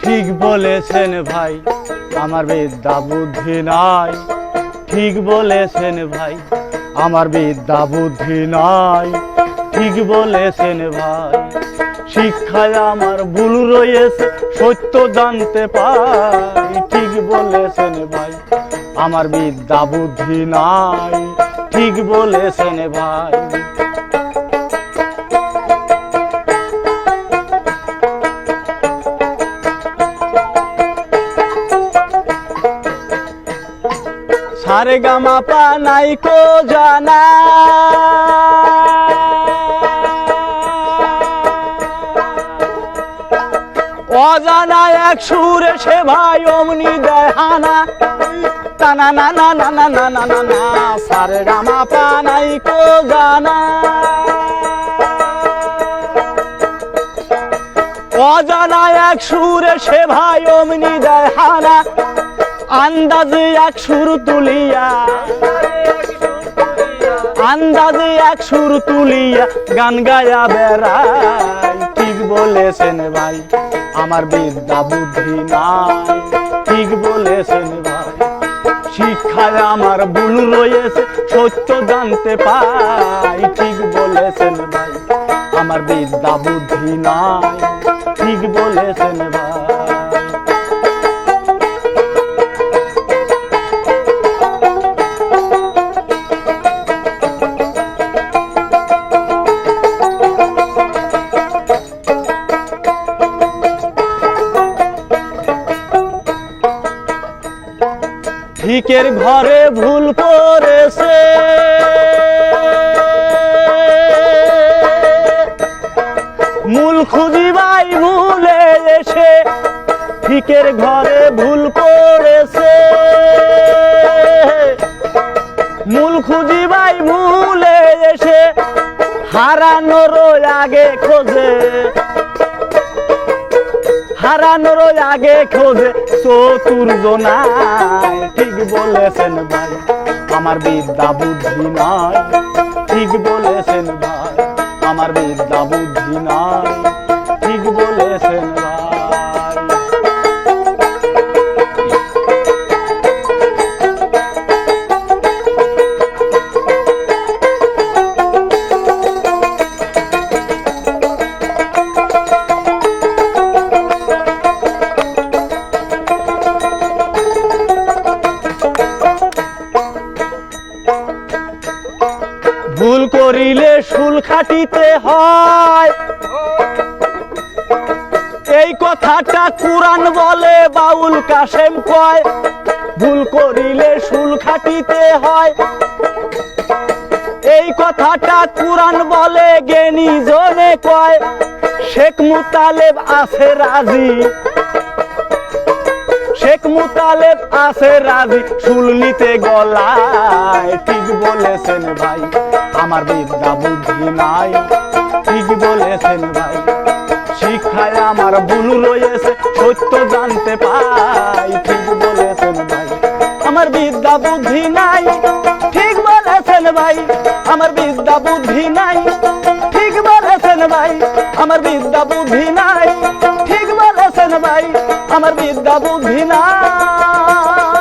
ঠিক বলেছেন ভাই, আমার বিদ্যা বুদ্ধি নাই। ঠিক বলেছেন ভাই, আমার বিদ্যা বুদ্ধি নাই। ঠিক বলেছেন ভাই, শিক্ষায় আমার ভুল রয়েছে, সত্য জানতে পাই। ঠিক বলেছেন ভাই, আমার বিদ্যা বুদ্ধি নাই। ঠিক বলেছেন ভাই। সারে গামা পা নাই কো জানা, অজানা এক সুরে সে ভাই অমনি দেয় হানা। টানা না না না না না না না না, সারে গামা পা নাই কো জানা, অজানা এক সুরে সে ভাই অমনি দেয় হানা। আন্দাজে এক সুর তুলিয়া, আন্দাজে এক সুর তুলিয়া গান গায়া বেড়াই। ঠিক বলেছেন ভাই, আমার বিদ্যা বুদ্ধি নাই। ঠিক বলেছেন ভাই, শিক্ষায় আমার ভুল রয়েছে, সত্য জানতে পাই। ঠিক বলেছেন ভাই, আমার বিদ্যা বুদ্ধি নাই। ঠিক বলেছেন ভাই। ঠিকের ঘরে ভুল করেছে, মূল খুঁজিবাই ভুলে এসে। ঠিকের ঘরে ভুল করেছে, মূল খুঁজিবাই ভুলে এসে। হারানোর আগে খোঁজে, হারানোর আগে খোঁজে চতুর্দ নাই। ঠিক বলেছেন ভাই, আমার বিদ্যা বুদ্ধি নাই। ঠিক বলেছেন ভাই, আমার বিদ্যা বুদ্ধি নাই। ঠিক বলেছেন ভাই। ভুল করিলে শুল খাটিতে হয়, এই কথাটা কুরআন বলে, বাউল কাশেম কয়। ভুল করিলে শুল খাটিতে হয়, এই কথাটা কুরআন বলে, জ্ঞানী জনে কয়। শেখ মুতালেব আছে রাজি, শেখ মুতালেব আছে রাজি শুল নিতে গলায়। ঠিক বলেছেন ভাই, আমার বিদ্যা বুদ্ধি নাই। ঠিক বলেছেন ভাই, শিক্ষায় আমার ভুল রয়েছে, সত্য জানতে পাই। ঠিক বলেছেন ভাই, আমার বিদ্যা বুদ্ধি নাই। ঠিক বলেছেন ভাই, আমার বিদ্যা বুদ্ধি নাই। ঠিক বলেছেন ভাই, আমার বিদ্যা বুদ্ধি নাই। ঠিক বলেছেন ভাই, আমার বিদ্যা বুদ্ধি নাই।